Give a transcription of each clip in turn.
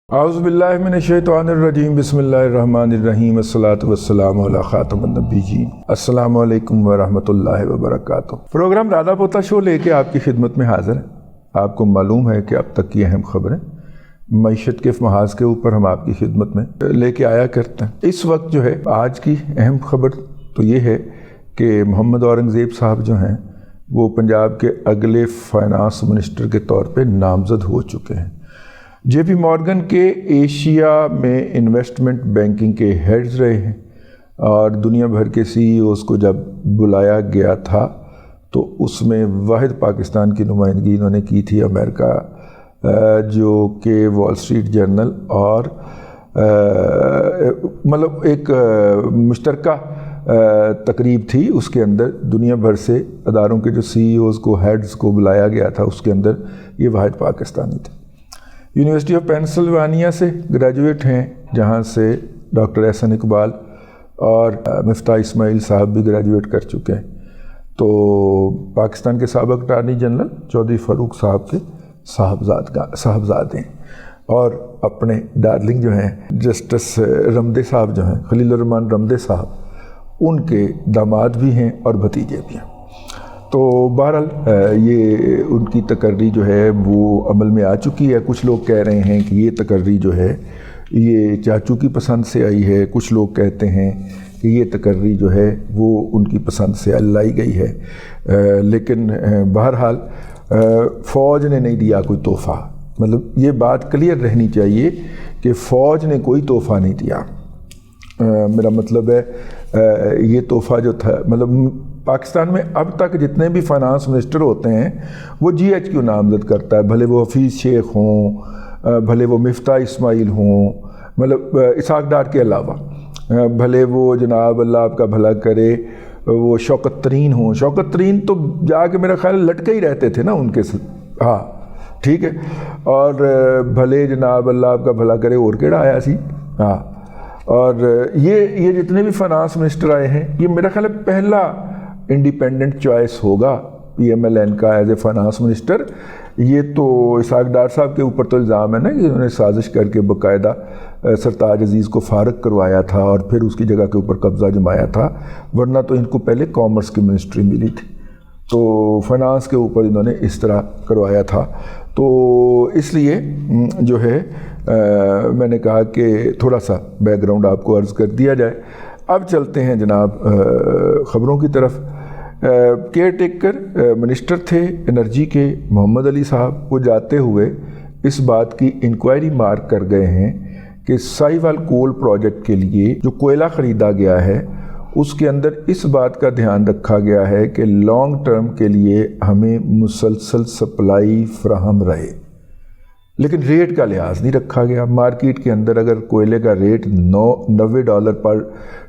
اعوذ باللہ من الشیطان الرجیم بسم اللہ الرحمن الرحیم الصلاۃ والسلام علی خاتم النبیین السلام علیکم ورحمۃ اللہ وبرکاتہ۔ پروگرام رادا پوتا شو لے کے آپ کی خدمت میں حاضر ہے۔ آپ کو معلوم ہے کہ اب تک کی اہم خبریں معیشت کے محاذ کے اوپر ہم آپ کی خدمت میں لے کے آیا کرتے ہیں۔ اس وقت جو ہے آج کی اہم خبر تو یہ ہے کہ محمد اورنگزیب صاحب جو ہیں وہ پنجاب کے اگلے فائنانس منسٹر کے طور پہ نامزد ہو چکے ہیں۔ جے پی مورگن کے ایشیا میں انویسٹمنٹ بینکنگ کے ہیڈز رہے ہیں اور دنیا بھر کے سی ای اوز کو جب بلایا گیا تھا تو اس میں واحد پاکستان کی نمائندگی انہوں نے کی تھی امریکہ، جو کہ وال اسٹریٹ جرنل اور مطلب ایک مشترکہ تقریب تھی، اس کے اندر دنیا بھر سے اداروں کے جو سی ای اوز کو ہیڈز کو بلایا گیا تھا، اس کے اندر یہ واحد پاکستانی تھے۔ یونیورسٹی آف پینسلوانیا سے گریجویٹ ہیں، جہاں سے ڈاکٹر احسن اقبال اور مفتاح اسماعیل صاحب بھی گریجویٹ کر چکے ہیں۔ تو پاکستان کے سابق اٹارنی جنرل چودھری فاروق صاحب کے صاحبزادے ہیں اور اپنے ڈارلنگ جو ہیں جسٹس رمدے صاحب جو ہیں، خلیل الرحمن رمدے صاحب، ان کے داماد بھی ہیں اور بھتیجے بھی ہیں۔ تو بہرحال یہ ان کی تقرری جو ہے وہ عمل میں آ چکی ہے۔ کچھ لوگ کہہ رہے ہیں کہ یہ تقرری جو ہے یہ چاچو کی پسند سے آئی ہے، کچھ لوگ کہتے ہیں کہ یہ تقرری جو ہے وہ ان کی پسند سے لائی گئی ہے، لیکن بہرحال فوج نے نہیں دیا کوئی تحفہ۔ مطلب یہ بات کلیئر رہنی چاہیے کہ فوج نے کوئی تحفہ نہیں دیا۔ میرا مطلب ہے یہ تحفہ جو تھا، مطلب پاکستان میں اب تک جتنے بھی فائنانس منسٹر ہوتے ہیں وہ جی ایچ کیو نامزد کرتا ہے، بھلے وہ حفیظ شیخ ہوں، بھلے وہ مفتاح اسماعیل ہوں، مطلب اسحاق ڈار کے علاوہ، بھلے وہ جناب اللہ آپ کا بھلا کرے وہ شوکت ترین ہوں۔ شوکت ترین تو جا کے میرا خیال لٹکے ہی رہتے تھے نا ان کے ساتھ، ہاں ٹھیک ہے، اور بھلے جناب اللہ آپ کا بھلا کرے اور کیڑا آیا سی، ہاں، اور یہ جتنے بھی فائنانس منسٹر آئے ہیں یہ میرا خیال ہے پہلا انڈیپینڈنٹ چوائس ہوگا پی ایم ایل این کا ایز اے فائنانس منسٹر۔ یہ تو اسحاق ڈار صاحب کے اوپر تو الزام ہے نا کہ انہوں نے سازش کر کے باقاعدہ سرتاج عزیز کو فارغ کروایا تھا اور پھر اس کی جگہ کے اوپر قبضہ جمایا تھا، ورنہ تو ان کو پہلے کامرس کی منسٹری ملی تھی، تو فائنانس کے اوپر انہوں نے اس طرح کروایا تھا۔ تو اس لیے جو ہے میں نے کہا کہ تھوڑا سا بیک گراؤنڈ آپ کو عرض کر دیا جائے۔ اب چلتے ہیں جناب خبروں کی طرف۔ کیئر ٹیکر منسٹر تھے انرجی کے محمد علی صاحب، وہ جاتے ہوئے اس بات کی انکوائری مارک کر گئے ہیں کہ ساہیوال کول پروجیکٹ کے لیے جو کوئلہ خریدا گیا ہے اس کے اندر اس بات کا دھیان رکھا گیا ہے کہ لانگ ٹرم کے لیے ہمیں مسلسل سپلائی فراہم رہے، لیکن ریٹ کا لحاظ نہیں رکھا گیا۔ مارکیٹ کے اندر اگر کوئلے کا ریٹ $90 پر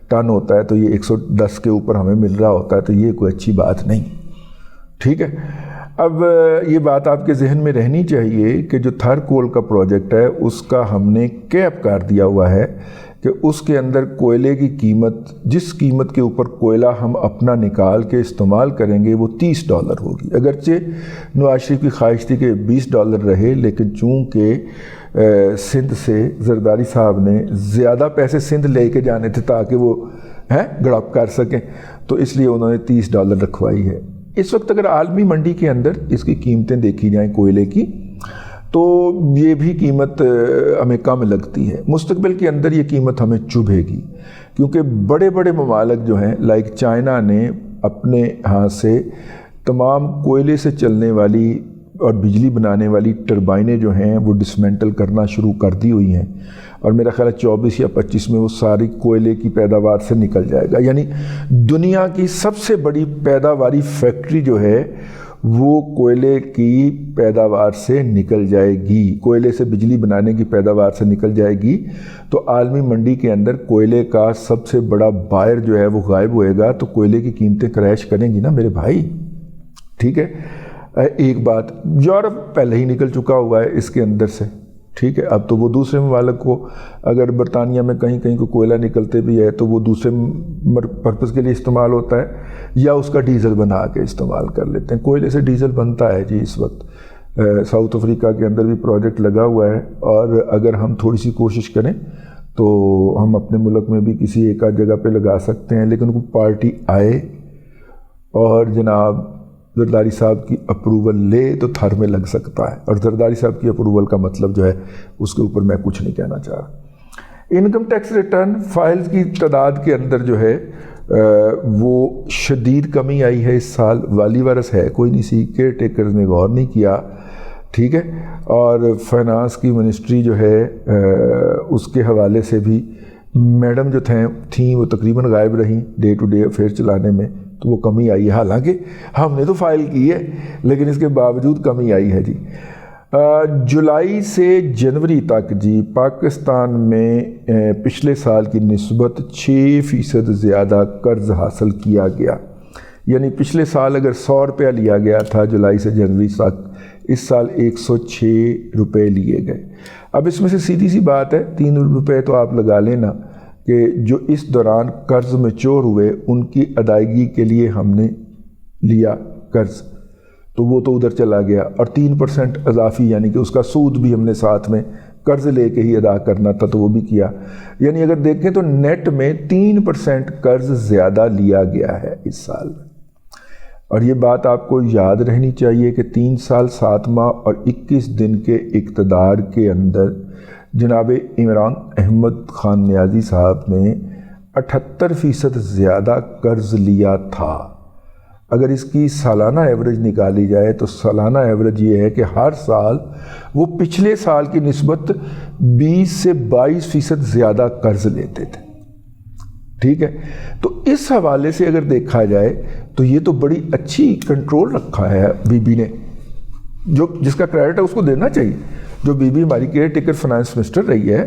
ٹن ہوتا ہے تو یہ 110 کے اوپر ہمیں مل رہا ہوتا ہے، تو یہ کوئی اچھی بات نہیں، ٹھیک ہے۔ اب یہ بات آپ کے ذہن میں رہنی چاہیے کہ جو تھر کول کا پروجیکٹ ہے اس کا ہم نے کیپ کر دیا ہوا ہے کہ اس کے اندر کوئلے کی قیمت، جس قیمت کے اوپر کوئلہ ہم اپنا نکال کے استعمال کریں گے وہ $30 ہوگی۔ اگرچہ نواز شریف کی خواہش تھی کہ $20 رہے، لیکن چونکہ سندھ سے زرداری صاحب نے زیادہ پیسے سندھ لے کے جانے تھے تاکہ وہ گڑپ کر سکیں، تو اس لیے انہوں نے $30 رکھوائی ہے۔ اس وقت اگر عالمی منڈی کے اندر اس کی قیمتیں دیکھی جائیں کوئلے کی تو یہ بھی قیمت ہمیں کم لگتی ہے۔ مستقبل کے اندر یہ قیمت ہمیں چبھے گی، کیونکہ بڑے بڑے ممالک جو ہیں لائک چائنا نے اپنے ہاتھ سے تمام کوئلے سے چلنے والی اور بجلی بنانے والی ٹربائنیں جو ہیں وہ ڈسمنٹل کرنا شروع کر دی ہوئی ہیں، اور میرا خیال ہے 24 یا 25 میں وہ ساری کوئلے کی پیداوار سے نکل جائے گا۔ یعنی دنیا کی سب سے بڑی پیداواری فیکٹری جو ہے وہ کوئلے کی پیداوار سے نکل جائے گی، کوئلے سے بجلی بنانے کی پیداوار سے نکل جائے گی، تو عالمی منڈی کے اندر کوئلے کا سب سے بڑا بائر جو ہے وہ غائب ہوئے گا، تو کوئلے کی قیمتیں کریش کریں گی نا میرے بھائی، ٹھیک ہے۔ ایک بات، یورپ پہلے ہی نکل چکا ہوا ہے اس کے اندر سے، ٹھیک ہے۔ اب تو وہ دوسرے ممالک کو، اگر برطانیہ میں کہیں کہیں کو کوئلہ نکلتے بھی ہے تو وہ دوسرے پرپس کے لیے استعمال ہوتا ہے، یا اس کا ڈیزل بنا کے استعمال کر لیتے ہیں۔ کوئلے سے ڈیزل بنتا ہے جی اس وقت، ساؤتھ افریقہ کے اندر بھی پروجیکٹ لگا ہوا ہے، اور اگر ہم تھوڑی سی کوشش کریں تو ہم اپنے ملک میں بھی کسی ایک آدھ جگہ پہ لگا سکتے ہیں، لیکن کوئی پارٹی آئے اور جناب زرداری صاحب کی اپروول لے تو تھر میں لگ سکتا ہے، اور زرداری صاحب کی اپروول کا مطلب جو ہے اس کے اوپر میں کچھ نہیں کہنا چاہ رہا۔ انکم ٹیکس ریٹرن فائلز کی تعداد کے اندر جو ہے وہ شدید کمی آئی ہے اس سال۔ والی وارث ہے کوئی نہیں سی، کیئر ٹیکرز نے غور نہیں کیا، ٹھیک ہے، اور فائنانس کی منسٹری جو ہے اس کے حوالے سے بھی میڈم جو تھیں وہ تقریباً غائب رہیں ڈے ٹو ڈے افیئر چلانے میں، تو وہ کمی آئی ہے۔ حالانکہ ہم نے تو فائل کی ہے لیکن اس کے باوجود کمی آئی ہے جی۔ جولائی سے جنوری تک جی پاکستان میں پچھلے سال کی نسبت 6% زیادہ قرض حاصل کیا گیا، یعنی پچھلے سال اگر 100 روپیہ لیا گیا تھا جولائی سے جنوری تک، اس سال 106 روپے لیے گئے۔ اب اس میں سے سیدھی سی بات ہے، 3 روپے تو آپ لگا لینا کہ جو اس دوران قرض میچور ہوئے ان کی ادائیگی کے لیے ہم نے لیا قرض، تو وہ تو ادھر چلا گیا، اور 3% اضافی یعنی کہ اس کا سود بھی ہم نے ساتھ میں قرض لے کے ہی ادا کرنا تھا تو وہ بھی کیا، یعنی اگر دیکھیں تو نیٹ میں 3% قرض زیادہ لیا گیا ہے اس سال میں۔ اور یہ بات آپ کو یاد رہنی چاہیے کہ 3 سال 7 ماہ اور 21 دن کے اقتدار کے اندر جناب عمران احمد خان نیازی صاحب نے 78% زیادہ قرض لیا تھا۔ اگر اس کی سالانہ ایوریج نکالی جائے تو سالانہ ایوریج یہ ہے کہ ہر سال وہ پچھلے سال کی نسبت 20 سے 22% زیادہ قرض لیتے تھے، ٹھیک ہے۔ تو اس حوالے سے اگر دیکھا جائے تو یہ تو بڑی اچھی کنٹرول رکھا ہے بی بی نے، جو جس کا کریڈٹ ہے اس کو دینا چاہیے۔ جو بی بی ہماری کیئر ٹیکر فائنانس منسٹر رہی ہے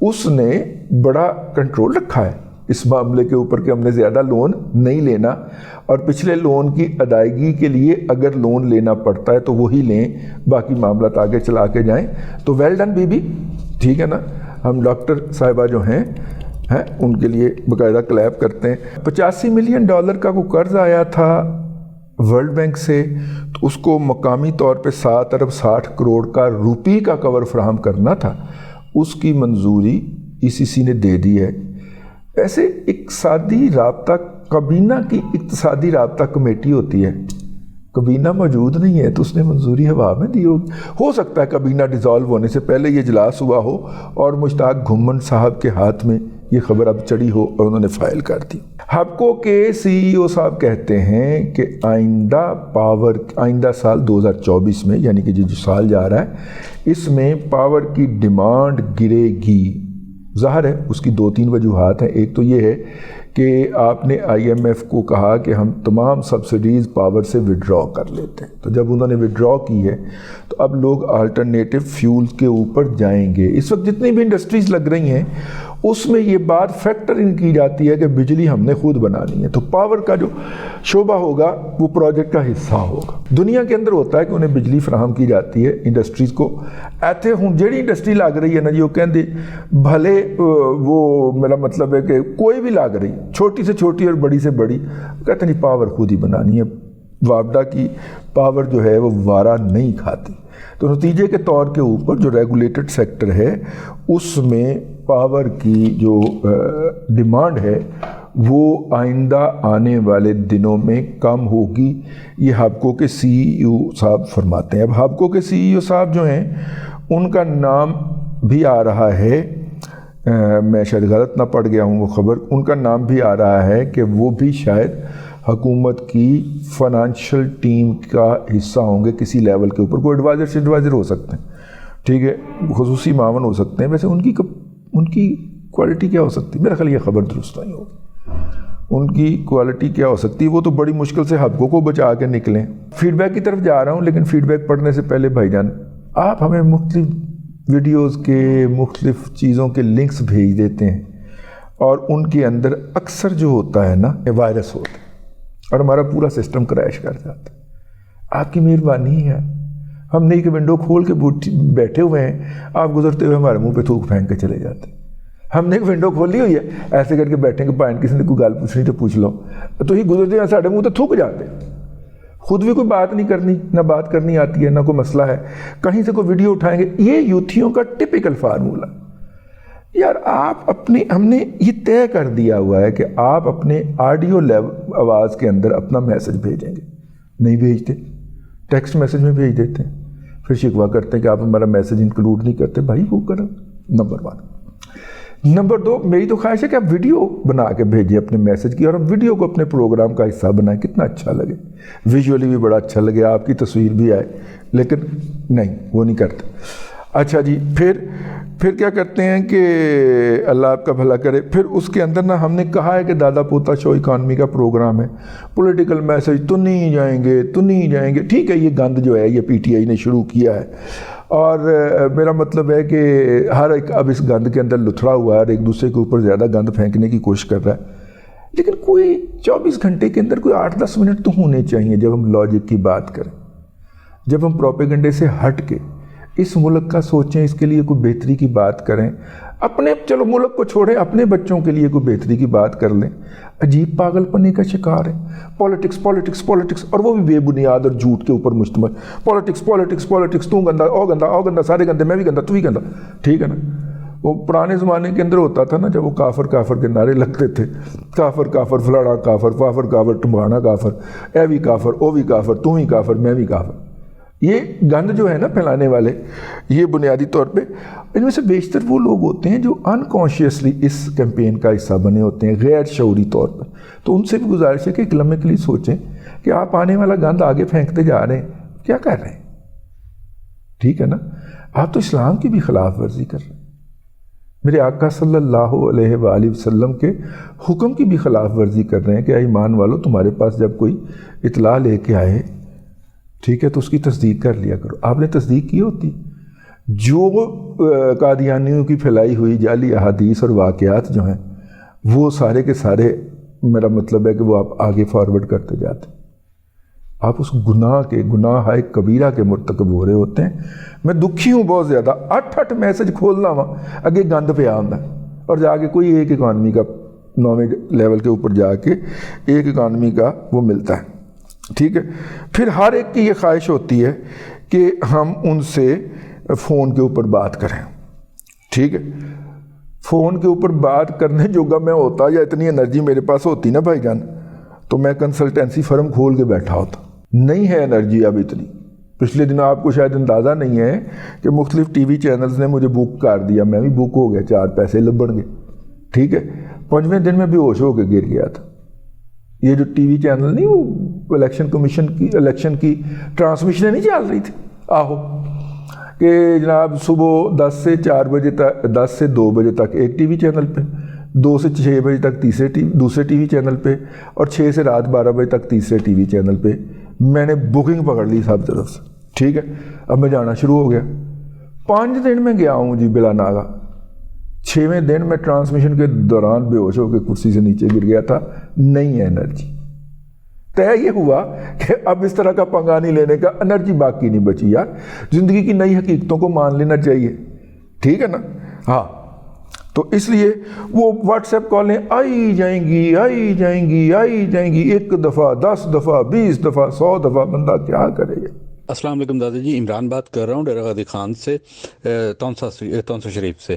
اس نے بڑا کنٹرول رکھا ہے اس معاملے کے اوپر کہ ہم نے زیادہ لون نہیں لینا، اور پچھلے لون کی ادائیگی کے لیے اگر لون لینا پڑتا ہے تو وہی لیں، باقی معاملات آگے چلا کے جائیں۔ تو ویل ڈن بی بی، ٹھیک ہے نا۔ ہم ڈاکٹر صاحبہ جو ہیں ان کے لیے باقاعدہ کلیپ کرتے ہیں۔ $85 ملین کا کوئی قرض آیا تھا ورلڈ بینک سے، تو اس کو مقامی طور پہ 7 ارب 60 کروڑ کا روپی کا کور فراہم کرنا تھا، اس کی منظوری ECC نے دے دی ہے۔ ایسے اقتصادی رابطہ کابینہ کی اقتصادی رابطہ کمیٹی ہوتی ہے، کابینہ موجود نہیں ہے تو اس نے منظوری ہوا میں دی ہوگی۔ ہو سکتا ہے کابینہ ڈیزالو ہونے سے پہلے یہ اجلاس ہوا ہو اور مشتاق گھمن صاحب کے ہاتھ میں یہ خبر اب چڑھی ہو اور انہوں نے فائل کر دی۔ ہبکو کے CEO صاحب کہتے ہیں کہ آئندہ سال 2024 میں، یعنی کہ جو سال جا رہا ہے اس میں پاور کی ڈیمانڈ گرے گی۔ ظاہر ہے اس کی 2-3 وجوہات ہیں۔ ایک تو یہ ہے کہ آپ نے IMF کو کہا کہ ہم تمام سبسڈیز پاور سے وڈرا کر لیتے ہیں، تو جب انہوں نے وڈرا کی ہے تو اب لوگ آلٹرنیٹیو فیول کے اوپر جائیں گے۔ اس وقت جتنی بھی انڈسٹریز لگ رہی ہیں اس میں یہ بات فیکٹر ان کی جاتی ہے کہ بجلی ہم نے خود بنانی ہے، تو پاور کا جو شعبہ ہوگا وہ پروجیکٹ کا حصہ ہوگا۔ دنیا کے اندر ہوتا ہے کہ انہیں بجلی فراہم کی جاتی ہے انڈسٹریز کو۔ ایتھے ہوں جیڑی انڈسٹری لگ رہی ہے نا جی، وہ کہندے بھلے وہ میرا مطلب ہے کہ کوئی بھی لگ رہی، چھوٹی سے چھوٹی اور بڑی سے بڑی، کہتے نہیں پاور خود ہی بنانی ہے، وابڈا کی پاور جو ہے وہ وارہ نہیں کھاتی۔ تو نتیجے کے طور کے اوپر جو ریگولیٹڈ سیکٹر ہے اس میں پاور کی جو ڈیمانڈ ہے وہ آئندہ آنے والے دنوں میں کم ہوگی، یہ ہبکو کے CEO صاحب فرماتے ہیں۔ اب ہبکو کے CEO صاحب جو ہیں ان کا نام بھی آ رہا ہے، میں شاید غلط نہ پڑھ گیا ہوں وہ خبر، ان کا نام بھی آ رہا ہے کہ وہ بھی شاید حکومت کی فائنانشل ٹیم کا حصہ ہوں گے کسی لیول کے اوپر، کوئی ایڈوائزر ہو سکتے ہیں، ٹھیک ہے، خصوصی معاون ہو سکتے ہیں۔ ویسے ان کی کوالٹی کیا ہو سکتی ہے؟ میرا خیال یہ خبر درست نہیں ہوگی، ان کی کوالٹی کیا ہو سکتی ہے؟ وہ تو بڑی مشکل سے ہبکو کو بچا کے نکلیں۔ فیڈ بیک کی طرف جا رہا ہوں، لیکن فیڈ بیک پڑھنے سے پہلے بھائی جان آپ ہمیں مختلف ویڈیوز کے مختلف چیزوں کے لنکس بھیج دیتے ہیں اور ان کے اندر اکثر جو ہوتا ہے نا وائرس ہوتا ہے اور ہمارا پورا سسٹم کریش کر جاتا ہے۔ آپ کی مہربانی ہے، ہم نہیں کہ ونڈو کھول کے بیٹھے ہوئے ہیں، آپ گزرتے ہوئے ہمارے منہ پہ تھوک پھینک کے چلے جاتے ہیں۔ ہم نے ایک ونڈو کھولی ہوئی ہے، ایسے کر کے بیٹھیں کہ پوائنٹ کسی نے کوئی گل پوچھنی تو پوچھ لو، تو ہی گزرتے ہیں ساڑھے منہ تو تھوک جاتے ہیں۔ خود بھی کوئی بات نہیں کرنی، نہ بات کرنی آتی ہے، نہ کوئی مسئلہ ہے، کہیں سے کوئی ویڈیو اٹھائیں گے. یہ یوتھیوں کا ٹپیکل فارمولہ. یار آپ اپنے، ہم نے یہ طے کر دیا ہوا ہے کہ آپ اپنے آڈیو آواز کے اندر اپنا میسج بھیجیں گے، نہیں بھیجتے، ٹیکسٹ میسج میں بھیج دیتے ہیں، پھر شکوہ کرتے ہیں کہ آپ ہمارا میسج انکلوڈ نہیں کرتے. بھائی وہ کرو، نمبر 1. نمبر 2، میری تو خواہش ہے کہ آپ ویڈیو بنا کے بھیجیں اپنے میسج کی، اور ہم ویڈیو کو اپنے پروگرام کا حصہ بنائیں. کتنا اچھا لگے، ویژولی بھی بڑا اچھا لگے، آپ کی تصویر بھی آئے، لیکن نہیں، وہ نہیں کرتے. اچھا جی، پھر کیا کرتے ہیں کہ اللہ آپ کا بھلا کرے. پھر اس کے اندر نا ہم نے کہا ہے کہ دادا پوتا شو اکانومی کا پروگرام ہے، پولیٹیکل میسج تو نہیں جائیں گے، تو نہیں جائیں گے. ٹھیک ہے، یہ گند جو ہے یہ پی ٹی آئی نے شروع کیا ہے، اور میرا مطلب ہے کہ ہر ایک اب اس گند کے اندر لتھڑا ہوا ہے اور ایک دوسرے کے اوپر زیادہ گند پھینکنے کی کوشش کر رہا ہے. لیکن کوئی 24 گھنٹے کے اندر کوئی 8-10 منٹ تو ہونے چاہیے جب ہم لاجک کی بات کریں، جب ہم پروپیگنڈے سے ہٹ کے اس ملک کا سوچیں، اس کے لیے کوئی بہتری کی بات کریں. اپنے، چلو ملک کو چھوڑیں، اپنے بچوں کے لیے کوئی بہتری کی بات کر لیں. عجیب پاگل پنے کا شکار ہے. پالیٹکس پالیٹکس پالیٹکس، اور وہ بھی بے بنیاد اور جھوٹ کے اوپر مشتمل. پالیٹکس پالیٹکس پالیٹکس، تو گندا، او گندا، او گندا، سارے گندے، میں بھی گندا، تو بھی گندا. ٹھیک ہے نا. وہ پرانے زمانے کے اندر ہوتا تھا نا، جب وہ کافر کافر کے نعرے لگتے تھے، کافر کافر، فلانا کافر، فافر کافر، ٹمبانا کافر، اے بھی کافر، او بھی کافر، تو ہی کافر، میں بھی کافر. یہ گند جو ہے نا پھیلانے والے، یہ بنیادی طور پہ ان میں سے بیشتر وہ لوگ ہوتے ہیں جو انکانشیسلی اس کیمپین کا حصہ بنے ہوتے ہیں، غیر شعوری طور پر. تو ان سے بھی گزارش ہے کہ ایک لمحے کے لیے سوچیں کہ آپ آنے والا گند آگے پھینکتے جا رہے ہیں، کیا کر رہے ہیں؟ ٹھیک ہے نا. آپ تو اسلام کی بھی خلاف ورزی کر رہے ہیں، میرے آقا صلی اللہ علیہ وآلہ وسلم کے حکم کی بھی خلاف ورزی کر رہے ہیں کہ اے ایمان والو، تمہارے پاس جب کوئی اطلاع لے کے آئے، ٹھیک ہے، تو اس کی تصدیق کر لیا کرو. آپ نے تصدیق کی ہوتی. جو قادیانیوں کی پھیلائی ہوئی جعلی احادیث اور واقعات جو ہیں، وہ سارے کے سارے، میرا مطلب ہے کہ وہ آپ آگے فارورڈ کرتے جاتے. آپ اس گناہ کبیرہ کے مرتکب ہو رہے ہوتے ہیں. میں دکھی ہوں بہت زیادہ. 8 میسج کھولنا ہوا اگے گند پہ آنا، اور جا کے کوئی ایک اکانومی کا 9ویں لیول کے اوپر جا کے ایک اکانومی کا وہ ملتا ہے. ٹھیک ہے. پھر ہر ایک کی یہ خواہش ہوتی ہے کہ ہم ان سے فون کے اوپر بات کریں. ٹھیک ہے. فون کے اوپر بات کرنے جوگا میں ہوتا، یا اتنی انرجی میرے پاس ہوتی نا بھائی جان، تو میں کنسلٹنسی فرم کھول کے بیٹھا ہوتا. نہیں ہے انرجی اب اتنی. پچھلے دنوں آپ کو شاید اندازہ نہیں ہے کہ مختلف ٹی وی چینلز نے مجھے بک کر دیا، میں بھی بک ہو گیا، 4 پیسے لبڑ گئے. ٹھیک ہے. 5ویں دن میں بے ہوش ہو کے گر گیا تھا. یہ جو ٹی وی چینل نہیں، وہ الیکشن کمیشن کی الیکشن کی ٹرانسمیشنیں نہیں چل رہی تھی، آہو، کہ جناب صبح 10 سے 4 بجے تک، 10 سے 2 بجے تک ایک ٹی وی چینل پہ، 2 سے 6 بجے تک دوسرے ٹی وی چینل پہ، اور 6 سے رات 12 بجے تک تیسرے ٹی وی چینل پہ. میں نے بکنگ پکڑ لی سب طرف سے. ٹھیک ہے. اب میں جانا شروع ہو گیا. 5 دن میں گیا ہوں جی بلا ناغہ. 6ویں دن میں ٹرانسمیشن کے دوران بے ہوش ہو کے کرسی سے نیچے گر گیا تھا. نہیں ہے انرجی. طے یہ ہوا کہ اب اس طرح کا پنگا نہیں لینے کا، انرجی باقی نہیں بچی. یار زندگی کی نئی حقیقتوں کو مان لینا چاہیے. ٹھیک ہے نا. ہاں، تو اس لیے وہ واٹس ایپ کالیں آئی جائیں گی، آئی جائیں گی، آئی جائیں گی، 1 دفعہ، 10 دفعہ، 20 دفعہ، 100 دفعہ. بندہ کیا کرے یہ. السلام علیکم دادا جی، عمران بات کر رہا ہوں ڈیرہ غازی خان سے، تونسا شریف سے.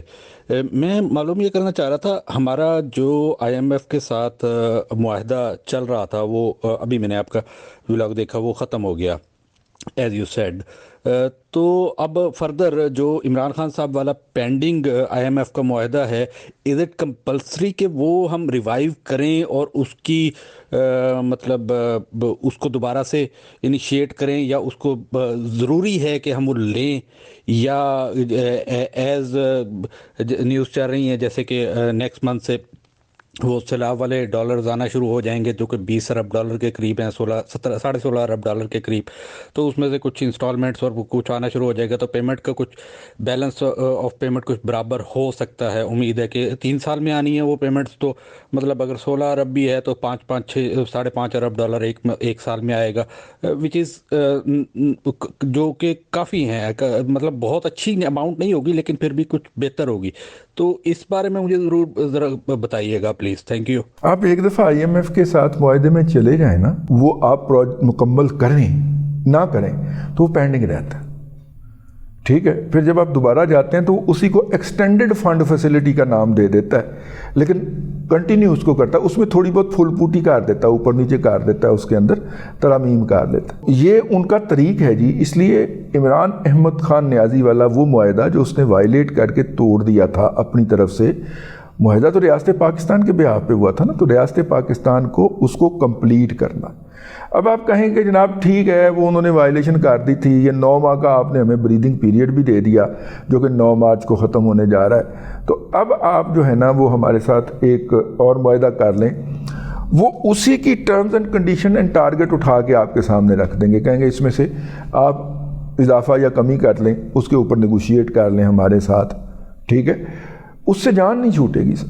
میں معلوم یہ کرنا چاہ رہا تھا، ہمارا جو آئی ایم ایف کے ساتھ معاہدہ چل رہا تھا، وہ ابھی میں نے آپ کا ولاگ دیکھا، وہ ختم ہو گیا ایز یو سیڈ. تو اب فردر جو عمران خان صاحب والا پینڈنگ آئی ایم ایف کا معاہدہ ہے، از اٹ کمپلسری کہ وہ ہم ریوائیو کریں اور اس کی مطلب اس کو دوبارہ سے انیشیٹ کریں، یا اس کو ضروری ہے کہ ہم وہ لیں، یا ایز نیوز چل رہی ہیں جیسے کہ نیکسٹ منتھ سے وہ سیلاب والے ڈالرز آنا شروع ہو جائیں گے جو کہ 20 ارب ڈالر کے قریب ہیں، 16 ارب ڈالر کے قریب. تو اس میں سے کچھ انسٹالمنٹس اور کچھ آنا شروع ہو جائے گا، تو پیمنٹ کا کچھ بیلنس آف پیمنٹ کچھ برابر ہو سکتا ہے. امید ہے کہ 3 سال میں آنی ہے وہ پیمنٹس. تو مطلب اگر 16 ارب بھی ہے تو 5.5 ارب ڈالر ایک سال میں آئے گا، وچ از جو کہ کافی ہیں. مطلب بہت اچھی اماؤنٹ نہیں ہوگی لیکن پھر بھی کچھ بہتر ہوگی. تو اس بارے میں مجھے ضرور ذرا بتائیے گا پلیز. Thank you. آپ ایک دفعہ IMF کے ساتھ معاہدے میں چلے جائیں نا, وہ آپ پروجیکٹ مکمل کریں نہ کریں تو وہ پینڈنگ رہتا ہے, ٹھیک ہے. پھر جب آپ دوبارہ جاتے ہیں تو اسی کو ایکسٹینڈڈ فنڈ فیسلٹی کا نام دے دیتا ہے, لیکن کنٹینیو اس کو کرتا ہے. اس میں تھوڑی بہت پھول پوٹی کر دیتا ہے, اوپر نیچے کر دیتا ہے, اس کے اندر ترامیم کر لیتا ہے. یہ ان کا طریق ہے جی. اس لیے عمران احمد خان نیازی والا وہ معاہدہ جو اس نے وائلیٹ کر کے توڑ دیا تھا اپنی طرف سے, معاہدہ تو ریاست پاکستان کے بیہاف پہ ہوا تھا نا, تو ریاست پاکستان کو اس کو کمپلیٹ کرنا. اب آپ کہیں کہ جناب ٹھیک ہے وہ انہوں نے وائلیشن کر دی تھی, یہ 9 ماہ کا آپ نے ہمیں بریدنگ پیریڈ بھی دے دیا جو کہ 9 مارچ کو ختم ہونے جا رہا ہے, تو اب آپ جو ہے نا وہ ہمارے ساتھ ایک اور معاہدہ کر لیں. وہ اسی کی terms and condition and target اٹھا کے آپ کے سامنے رکھ دیں گے, کہیں گے اس میں سے آپ اضافہ یا کمی کر لیں, اس کے اوپر نیگوشیٹ کر لیں ہمارے ساتھ, ٹھیک ہے. اس سے جان نہیں چھوٹے گی سر.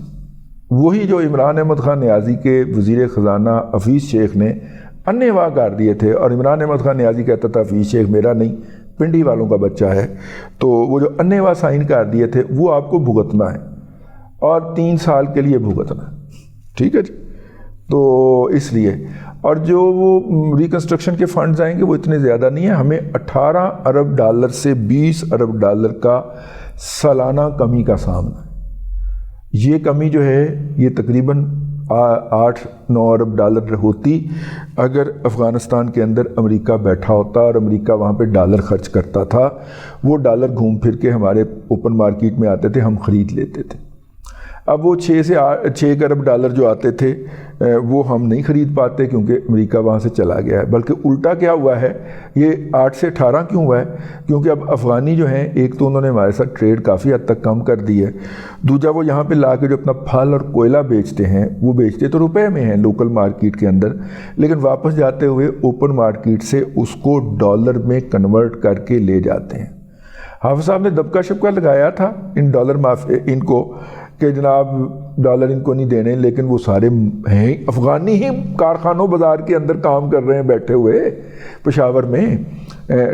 وہی جو عمران احمد خان نیازی کے وزیر خزانہ حفیظ شیخ نے انے واہ کر دیے تھے, اور عمران احمد خان نیازی کہتا تھا حفیظ شیخ میرا نہیں پنڈی والوں کا بچہ ہے, تو وہ جو انے واہ سائن کر دیے تھے وہ آپ کو بھگتنا ہے, اور 3 سال کے لیے بھگتنا ہے, ٹھیک ہے جی. تو اس لیے, اور جو وہ ریکنسٹرکشن کے فنڈز آئیں گے وہ اتنے زیادہ نہیں ہیں. ہمیں 18 ارب ڈالر سے 20 ارب ڈالر کا سالانہ کمی کا سامنا ہے. یہ کمی جو ہے یہ تقریباً 8-9 ارب ڈالر ہوتی اگر افغانستان کے اندر امریکہ بیٹھا ہوتا اور امریکہ وہاں پہ ڈالر خرچ کرتا تھا. وہ ڈالر گھوم پھر کے ہمارے اوپن مارکیٹ میں آتے تھے, ہم خرید لیتے تھے. اب وہ 6 ارب ڈالر جو آتے تھے وہ ہم نہیں خرید پاتے کیونکہ امریکہ وہاں سے چلا گیا ہے. بلکہ الٹا کیا ہوا ہے, یہ 8 سے 18 کیوں ہوا ہے, کیونکہ اب افغانی جو ہیں ایک تو انہوں نے ہمارے ساتھ ٹریڈ کافی حد تک کم کر دی ہے, دوسرا وہ یہاں پہ لا کے جو اپنا پھل اور کوئلہ بیچتے ہیں وہ بیچتے تو روپے میں ہیں لوکل مارکیٹ کے اندر, لیکن واپس جاتے ہوئے اوپن مارکیٹ سے اس کو ڈالر میں کنورٹ کر کے لے جاتے ہیں. حافظ صاحب نے دبکا شبکا لگایا تھا ان ڈالر ان کو کہ جناب ڈالر ان کو نہیں دینے, لیکن وہ سارے ہیں افغانی ہی کارخانوں بازار کے اندر کام کر رہے ہیں بیٹھے ہوئے پشاور میں,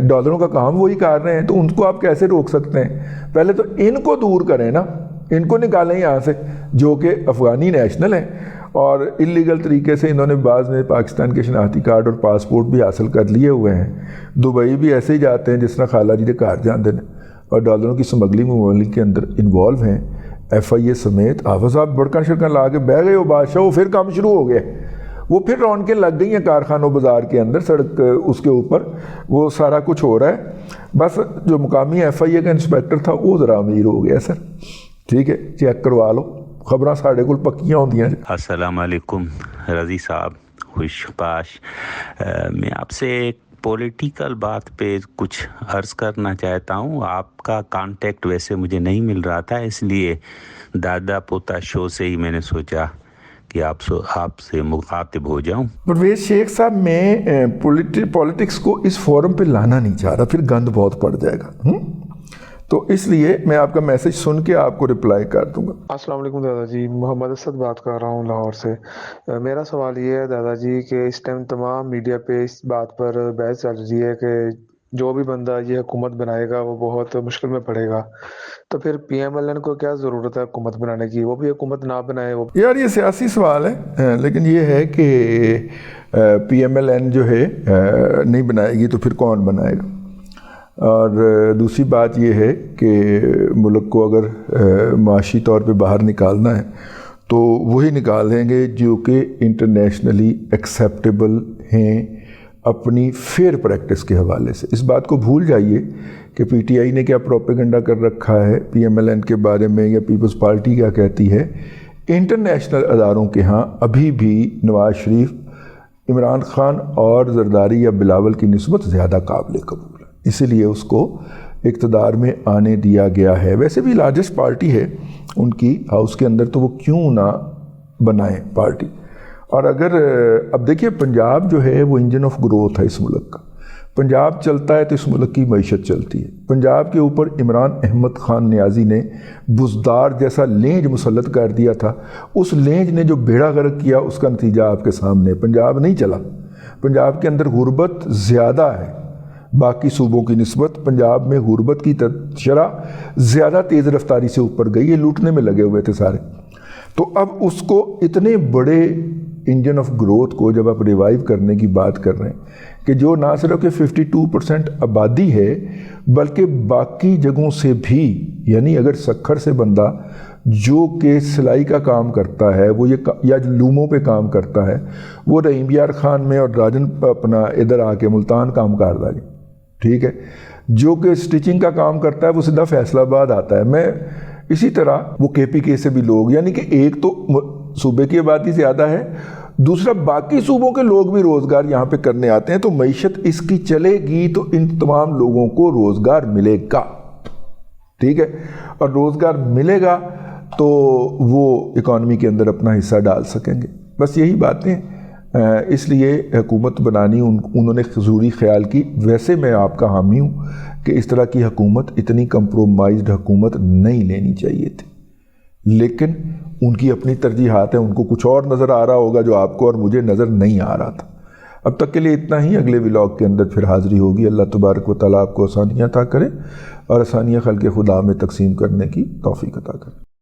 ڈالروں کا کام وہی کر رہے ہیں, تو ان کو آپ کیسے روک سکتے ہیں؟ پہلے تو ان کو دور کریں نا, ان کو نکالیں یہاں سے جو کہ افغانی نیشنل ہیں, اور اللیگل طریقے سے انہوں نے بعض نے پاکستان کے شناختی کارڈ اور پاسپورٹ بھی حاصل کر لیے ہوئے ہیں. دبئی بھی ایسے ہی جاتے ہیں جس طرح خالہ جی کے گھر جاندے ہیں, اور ڈالروں کی سمگلنگ ممالک کے اندر انوالو ہیں. FIA سمیت حافظ صاحب بڑکن شڑکن لا کے بہ گئے ہو بادشاہ, وہ پھر کام شروع ہو گیا, وہ پھر رونقیں لگ گئی ہیں کارخانوں بازار کے اندر, سڑک اس کے اوپر وہ سارا کچھ ہو رہا ہے. بس جو مقامی FIA کا انسپیکٹر تھا وہ ذرا امیر ہو گیا سر, ٹھیک ہے, چیک کروا لو, خبراں ساڑھے کول پکیاں ہوندیاں. السلام علیکم رضی صاحب, خوش باش. میں آپ سے ایک پولیٹیکل بات پہ کچھ عرض کرنا چاہتا ہوں. آپ کا کانٹیکٹ ویسے مجھے نہیں مل رہا تھا, اس لیے دادا پوتا شو سے ہی میں نے سوچا کہ آپ سے مخاطب ہو جاؤں. پرویز شیخ صاحب, میں پولیٹکس کو اس فورم پہ لانا نہیں چاہ رہا, پھر گند بہت پڑ جائے گا, تو اس لیے میں آپ کا میسج سن کے آپ کو رپلائی کر دوں گا. السلام علیکم دادا جی, محمد اسد بات کر رہا ہوں لاہور سے. میرا سوال یہ ہے دادا جی کہ اس ٹائم تمام میڈیا پہ اس بات پر بحث چل رہی ہے کہ جو بھی بندہ یہ حکومت بنائے گا وہ بہت مشکل میں پڑے گا, تو پھر PMLN کو کیا ضرورت ہے حکومت بنانے کی؟ وہ بھی حکومت نہ بنائے. وہ یار یہ سیاسی سوال ہے, لیکن یہ ہے کہ PMLN جو ہے نہیں بنائے گی تو پھر کون بنائے گا. اور دوسری بات یہ ہے کہ ملک کو اگر معاشی طور پہ باہر نکالنا ہے تو وہی نکالیں گے جو کہ انٹرنیشنلی ایکسیپٹیبل ہیں اپنی فیئر پریکٹس کے حوالے سے. اس بات کو بھول جائیے کہ PTI نے کیا پروپیگنڈا کر رکھا ہے PMLN کے بارے میں, یا پیپلز پارٹی کیا کہتی ہے. انٹرنیشنل اداروں کے ہاں ابھی بھی نواز شریف, عمران خان اور زرداری یا بلاول کی نسبت زیادہ قابل قبول ہے, اسی لیے اس کو اقتدار میں آنے دیا گیا ہے. ویسے بھی لارجسٹ پارٹی ہے ان کی ہاؤس کے اندر, تو وہ کیوں نہ بنائیں پارٹی. اور اگر اب دیکھیے پنجاب جو ہے وہ انجن آف گروتھ ہے اس ملک کا. پنجاب چلتا ہے تو اس ملک کی معیشت چلتی ہے. پنجاب کے اوپر عمران احمد خان نیازی نے بزدار جیسا لینج مسلط کر دیا تھا. اس لینج نے جو بیڑا غرق کیا اس کا نتیجہ آپ کے سامنے. پنجاب نہیں چلا, پنجاب کے اندر غربت زیادہ ہے, باقی صوبوں کی نسبت پنجاب میں غربت کی شرح زیادہ تیز رفتاری سے اوپر گئی، یہ لوٹنے میں لگے ہوئے تھے سارے. تو اب اس کو اتنے بڑے انجن آف گروتھ کو جب آپ ریوائیو کرنے کی بات کر رہے ہیں کہ جو نہ صرف کہ 52% آبادی ہے بلکہ باقی جگہوں سے بھی، یعنی اگر سکھر سے بندہ جو کہ سلائی کا کام کرتا ہے وہ یا لوموں پہ کام کرتا ہے وہ رحیم یار خان میں اور راجن اپنا ادھر آ کے ملتان کام کر دے، ٹھیک ہے، جو کہ سٹیچنگ کا کام کرتا ہے وہ سیدھا فیصل آباد آتا ہے. میں اسی طرح وہ کے پی کے سے بھی لوگ، یعنی کہ ایک تو صوبے کی آبادی زیادہ ہے، دوسرا باقی صوبوں کے لوگ بھی روزگار یہاں پہ کرنے آتے ہیں، تو معیشت اس کی چلے گی تو ان تمام لوگوں کو روزگار ملے گا، ٹھیک ہے، اور روزگار ملے گا تو وہ اکانومی کے اندر اپنا حصہ ڈال سکیں گے. بس یہی باتیں اس لیے حکومت بنانی انہوں نے ضروری خیال کی. ویسے میں آپ کا حامی ہوں کہ اس طرح کی حکومت، اتنی کمپرومائزڈ حکومت نہیں لینی چاہیے تھی، لیکن ان کی اپنی ترجیحات ہیں، ان کو کچھ اور نظر آ رہا ہوگا جو آپ کو اور مجھے نظر نہیں آ رہا تھا. اب تک کے لیے اتنا ہی. اگلے ولاگ کے اندر پھر حاضری ہوگی. اللہ تبارک و تعالیٰ آپ کو آسانیاں عطا کرے اور آسانیاں خلق خدا میں تقسیم کرنے کی توفیق عطا کرے.